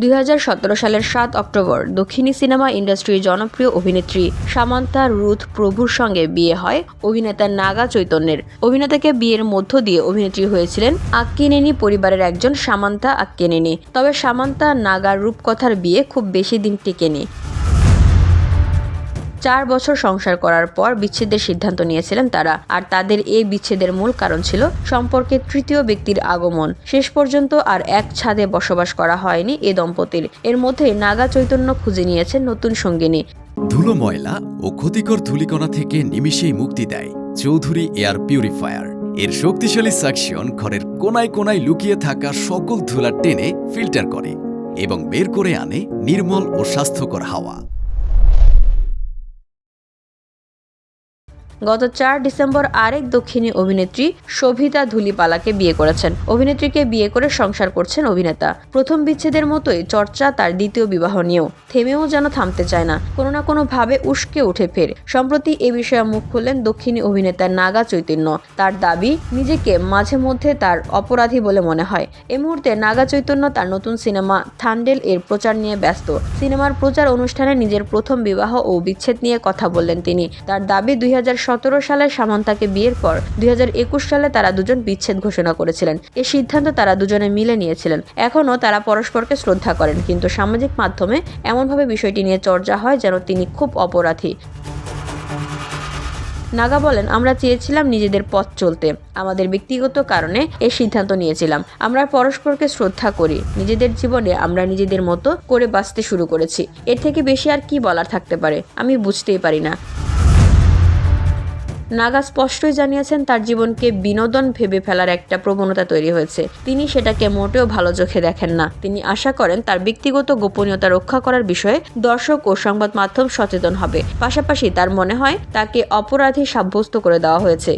2017 সালের 7 অক্টোবর দক্ষিণী সিনেমা ইন্ডাস্ট্রির জনপ্রিয় অভিনেত্রী সামান্থা রুথ প্রভুর সঙ্গে বিয়ে হয় অভিনেতা নাগা চৈতন্যের। অভিনেতাকে বিয়ের মধ্য দিয়ে অভিনেত্রী হয়েছিলেন আক্কিনেনি পরিবারের একজন সামান্থা আক্কিনেনি। তবে সামান্থা নাগার রূপকথার বিয়ে খুব বেশি দিন টিকেনি। 4 বছর সংসার করার পর বিচ্ছেদের সিদ্ধান্ত নিয়েছিলেন তারা। আর তাদের এই বিচ্ছেদের মূল কারণ ছিল সম্পর্কে তৃতীয় ব্যক্তির আগমন। শেষ পর্যন্ত আর এক ছাদে বসবাস করা হয়নি এ দম্পতির। এর মধ্যেই নাগা চৈতন্য খুঁজে নিয়েছেন নতুন সঙ্গিনী। ধুলো, ময়লা ও ক্ষতিকর ধূলিকণা থেকে নিমিষেই মুক্তি দেয় চৌধুরী এয়ার পিউরিফায়ার। এর শক্তিশালী সাকশন ঘরের কোনায় কোনায় লুকিয়ে থাকা সকল ধুলা টেনে ফিল্টার করে এবং বের করে আনে নির্মল ও স্বাস্থ্যকর হাওয়া। গত 4 ডিসেম্বর আরেক দক্ষিণী অভিনেত্রী শোভিতা ধুলিপালাকে বিয়ে করেছেন। অভিনেত্রীকে বিয়ে করে সংসার করছেন অভিনেতা। প্রথম বিচ্ছেদের মতোই চর্চা তার দ্বিতীয় বিবাহ নিয়েও। থেমেও যেন থামতে চায় না, কোনো না কোনো ভাবে উস্কে উঠে ফের। সম্প্রতি এ বিষয়ে মুখ খুললেন দক্ষিণী অভিনেতা নাগা চৈতন্য। তার দাবি, নিজেকে মাঝে মধ্যে তার অপরাধী বলে মনে হয়। এই মুহূর্তে নাগা চৈতন্য তার নতুন সিনেমা থান্ডেল এর প্রচার নিয়ে ব্যস্ত। সিনেমার প্রচার অনুষ্ঠানে নিজের প্রথম বিবাহ ও বিচ্ছেদ নিয়ে কথা বললেন তিনি। তার দাবি, 2017 সালে সামান্থাকে বিয়ের পর 2021 সালে তারা দুজন বিচ্ছেদ ঘোষণা করেছিলেন। এই সিদ্ধান্ত তারা দুজনে মিলে নিয়েছিলেন। এখনও তারা পরস্পরকে শ্রদ্ধা করেন, কিন্তু সামাজিক মাধ্যমে এমনভাবে বিষয়টি নিয়ে চর্চা হয় যেন তিনি খুব অপরাধী। নাগা বলেন, আমরা চেয়েছিলাম নিজেদের পথ চলতে। আমাদের ব্যক্তিগত কারণে এই সিদ্ধান্ত নিয়েছিলাম। আমরা পরস্পরকে শ্রদ্ধা করি। নিজেদের জীবনে আমরা নিজেদের মতো করে বাঁচতে শুরু করেছি। এর থেকে বেশি আর কি বলার থাকতে পারে, আমি বুঝতেই পারি না। নাগা স্পষ্টই জানিয়েছেন তার জীবনকে বিনোদন ভেবে ফেলার একটা প্রবণতা তৈরি হয়েছে। তিনি সেটাকে মোটেও ভালো চোখে দেখেন না। তিনি আশা করেন তার ব্যক্তিগত গোপনীয়তা রক্ষা করার বিষয়ে দর্শক ও সংবাদ মাধ্যম সচেতন হবে। পাশাপাশি তার মনে হয় তাকে অপরাধী সাব্যস্ত করে দেওয়া হয়েছে।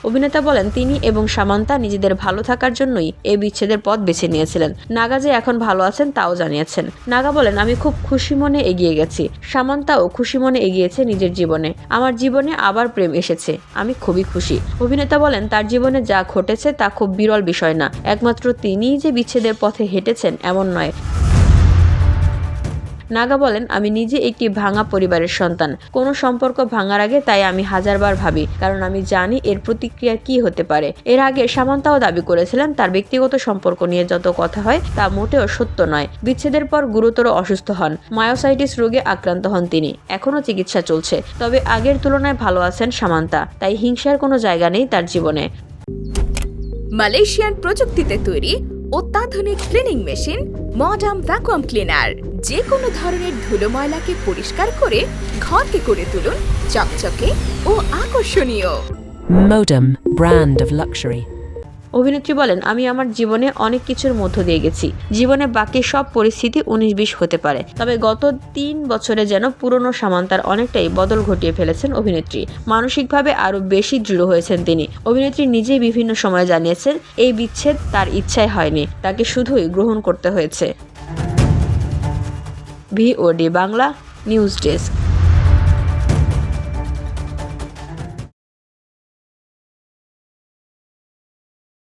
অভিনেতা বলেন, তিনি এবং সামান্থা নিজেদের ভালো থাকার জন্যই এই বিচ্ছেদের পথ বেছে নিয়েছিলেন। নাগা যে এখন ভালো আছেন তাও জানিয়েছেন। নাগা বলেন, আমি খুব খুশি মনে এগিয়ে গেছি। সামান্থাও খুশি মনে এগিয়েছে নিজের জীবনে। আমার জীবনে আবার প্রেম এসেছে। আমি খুবই খুশি। অভিনেতা বলেন, তার জীবনে যা ঘটেছে তা খুব বিরল বিষয় না। একমাত্র তিনিই যে বিচ্ছেদের পথে হেঁটেছেন এমন নয়। নাগা বলেন, আমি নিজে একটি ভাঙা পরিবারের সন্তান। কোনো সম্পর্ক ভাঙার আগে তাই আমি হাজারবার ভাবি, কারণ আমি জানি এর প্রতিক্রিয়া কি হতে পারে। এর আগে সামান্থাও দাবি করেছিলেন তার ব্যক্তিগত সম্পর্ক নিয়ে যত কথা হয় তা মোটেও সত্য নয়। বিচ্ছেদের পর গুরুতর অসুস্থ হন। মায়োসাইটিস রোগে আক্রান্ত হন তিনি। এখনও চিকিৎসা চলছে। তবে আগের তুলনায় ভালো আছেন সামান্থা। তাই হিংসার কোনো জায়গা নেই তার জীবনে। মালয়েশিয়ান প্রযুক্তিতে তৈরি অত্যাধুনিক cleaning machine modern vacuum cleaner যে কোনো ধরনের ধুলো ময়লাকে পরিষ্কার করে ঘরকে করে তুলুন চকচকে ও আকর্ষণীয়। Modem, brand of luxury. অভিনেত্রী বলেন, আমি আমার জীবনে অনেক কিছুর মধ্য দিয়ে গেছি। জীবনে বাকি সব পরিস্থিতি 19-20 হতে পারে। তবে গত 3 বছরে যেন পুরনো সামান্থার অনেকটাই বদল ঘটিয়ে ফেলেছেন অভিনেত্রী। মানসিকভাবে আরো বেশি দৃঢ় হয়েছেন তিনি। অভিনেত্রী নিজেই বিভিন্ন সময় জানিয়েছেন এই বিচ্ছেদ তার ইচ্ছায় হয়নি, তাকে শুধুই গ্রহণ করতে হয়েছে। VOD Bangla news desk.